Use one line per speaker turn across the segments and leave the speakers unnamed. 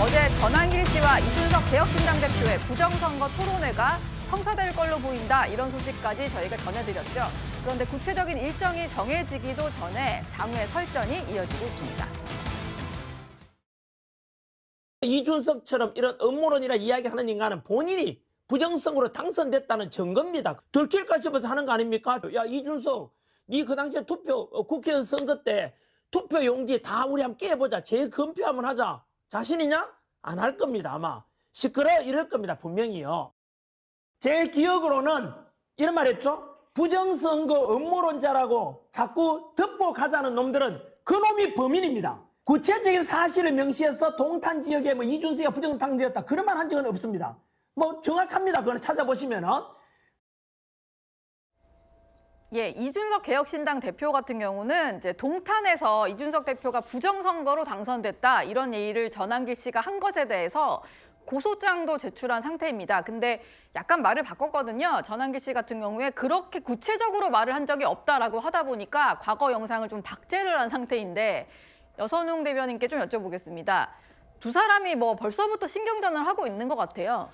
어제 전한길 씨와 이준석 개혁신당 대표의 부정선거 토론회가 성사될 걸로 보인다, 이런 소식까지 저희가 전해드렸죠. 그런데 구체적인 일정이 정해지기도 전에 장외 설전이 이어지고 있습니다.
이준석처럼 이런 음모론이라 이야기하는 인간은 본인이 부정선거로 당선됐다는 증거입니다. 들킬까 싶어서 하는 거 아닙니까? 야, 이준석, 네 그 당시에 국회의원 선거 때 투표 용지 다 우리 함께 해보자. 재검표 한번 하자. 자신 있냐? 안 할 겁니다, 아마. 시끄러 이럴 겁니다, 분명히요. 제 기억으로는 이런 말 했죠? 부정선거 음모론자라고 자꾸 덮어가자는 놈들은 그놈이 범인입니다. 구체적인 사실을 명시해서 동탄 지역에 이준석이가 부정당선되었다, 그런 말 한 적은 없습니다. 정확합니다. 그거는 찾아보시면은.
예, 이준석 개혁신당 대표 같은 경우는 이제 동탄에서 이준석 대표가 부정선거로 당선됐다, 이런 얘기를 전한길 씨가 한 것에 대해서 고소장도 제출한 상태입니다. 근데 약간 말을 바꿨거든요. 전한길 씨 같은 경우에 그렇게 구체적으로 말을 한 적이 없다라고 하다 보니까 과거 영상을 좀 박제를 한 상태인데, 여선웅 대변인께 좀 여쭤보겠습니다. 두 사람이 벌써부터 신경전을 하고 있는 것 같아요.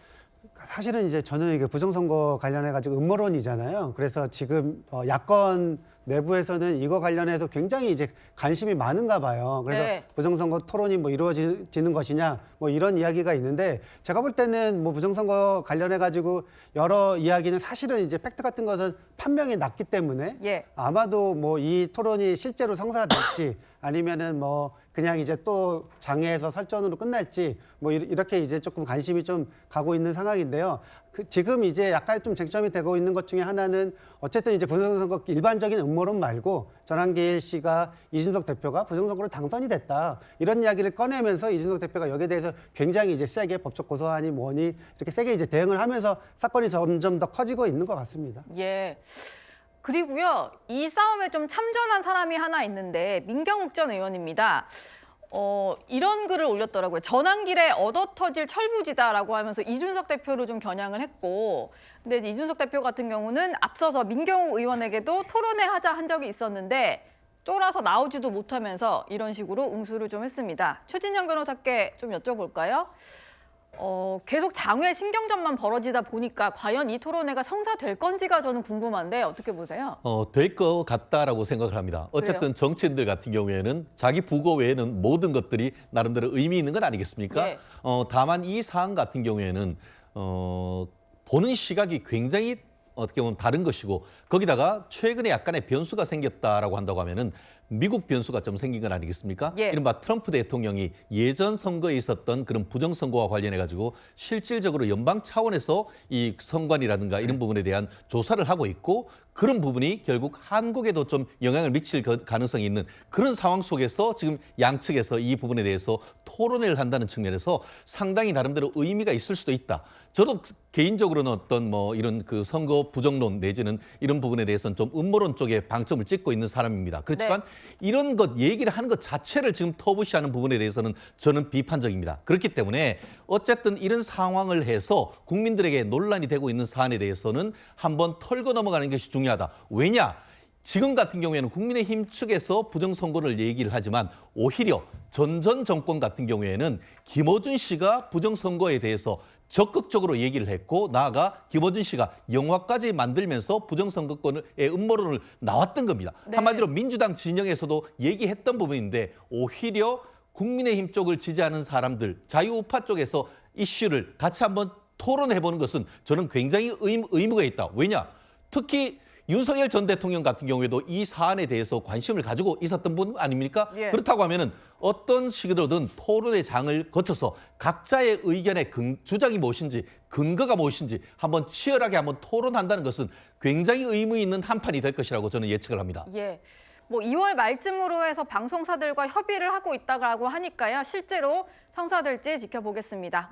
사실은 이제 저는 이게 부정선거 관련해가지고 음모론이잖아요. 그래서 지금 야권 내부에서는 이거 관련해서 굉장히 이제 관심이 많은가 봐요. 그래서
네.
부정선거 토론이 이루어지는 것이냐 이런 이야기가 있는데, 제가 볼 때는 부정선거 관련해가지고 여러 이야기는 사실은 이제 팩트 같은 것은 판명이 났기 때문에
예.
아마도 이 토론이 실제로 성사될지 아니면은 그냥 이제 또 장외에서 설전으로 끝날지 이렇게 이제 조금 관심이 좀 가고 있는 상황인데요. 지금 이제 약간 좀 쟁점이 되고 있는 것 중에 하나는 어쨌든 이제 부정선거 일반적인 음모론 말고 전한길 씨가 이준석 대표가 부정선거로 당선이 됐다, 이런 이야기를 꺼내면서 이준석 대표가 여기에 대해서 굉장히 이제 세게 법적 고소하니 뭐니 이렇게 세게 이제 대응을 하면서 사건이 점점 더 커지고 있는 것 같습니다.
예. 그리고요, 이 싸움에 좀 참전한 사람이 하나 있는데 민경욱 전 의원입니다. 이런 글을 올렸더라고요. 전한길에 얻어터질 철부지다라고 하면서 이준석 대표를 좀 겨냥을 했고, 근데 이제 이준석 대표 같은 경우는 앞서서 민경욱 의원에게도 토론회 하자 한 적이 있었는데 쫄아서 나오지도 못하면서 이런 식으로 응수를 좀 했습니다. 최진영 변호사께 좀 여쭤볼까요? 계속 장외 신경전만 벌어지다 보니까 과연 이 토론회가 성사될 건지가 저는 궁금한데 어떻게 보세요?
될 것 같다라고 생각을 합니다. 어쨌든
그래요?
정치인들 같은 경우에는 자기 부고 외에는 모든 것들이 나름대로 의미 있는 건 아니겠습니까?
네.
다만 이 사안 같은 경우에는 보는 시각이 굉장히 어떻게 보면 다른 것이고, 거기다가 최근에 약간의 변수가 생겼다라고 한다고 하면은 미국 변수가 좀 생긴 건 아니겠습니까?
예.
이른바 트럼프 대통령이 예전 선거에 있었던 그런 부정선거와 관련해가지고 실질적으로 연방 차원에서 이 선관위라든가 이런 부분에 대한 조사를 하고 있고, 그런 부분이 결국 한국에도 좀 영향을 미칠 가능성이 있는 그런 상황 속에서 지금 양측에서 이 부분에 대해서 토론회를 한다는 측면에서 상당히 나름대로 의미가 있을 수도 있다. 저도 개인적으로는 어떤 이런 그 선거 부정론 내지는 이런 부분에 대해서는 좀 음모론 쪽에 방점을 찍고 있는 사람입니다. 그렇지만 이런 것 얘기를 하는 것 자체를 지금 터부시하는 부분에 대해서는 저는 비판적입니다. 그렇기 때문에 어쨌든 이런 상황을 해서 국민들에게 논란이 되고 있는 사안에 대해서는 한번 털고 넘어가는 것이 중요하다. 왜냐? 지금 같은 경우에는 국민의힘 측에서 부정선거를 얘기를 하지만 오히려 전 정권 같은 경우에는 김어준 씨가 부정선거에 대해서 적극적으로 얘기를 했고, 나아가 김어준 씨가 영화까지 만들면서 부정선거권의 음모론을 나왔던 겁니다.
네. 한마디로
한마디로 민주당 진영에서도 얘기했던 부분인데, 오히려 국민의힘 쪽을 지지하는 사람들, 자유우파 쪽에서 이슈를 같이 한번 토론해보는 것은 저는 굉장히 의무가 있다. 왜냐? 특히 윤석열 전 대통령 같은 경우에도 이 사안에 대해서 관심을 가지고 있었던 분 아닙니까?
예.
그렇다고 하면은 어떤 식으로든 토론의 장을 거쳐서 각자의 의견의 주장이 무엇인지, 근거가 무엇인지 한번 치열하게 한번 토론한다는 것은 굉장히 의미 있는 한판이 될 것이라고 저는 예측을 합니다.
예. 2월 말쯤으로 해서 방송사들과 협의를 하고 있다고 하니까요, 실제로 성사될지 지켜보겠습니다.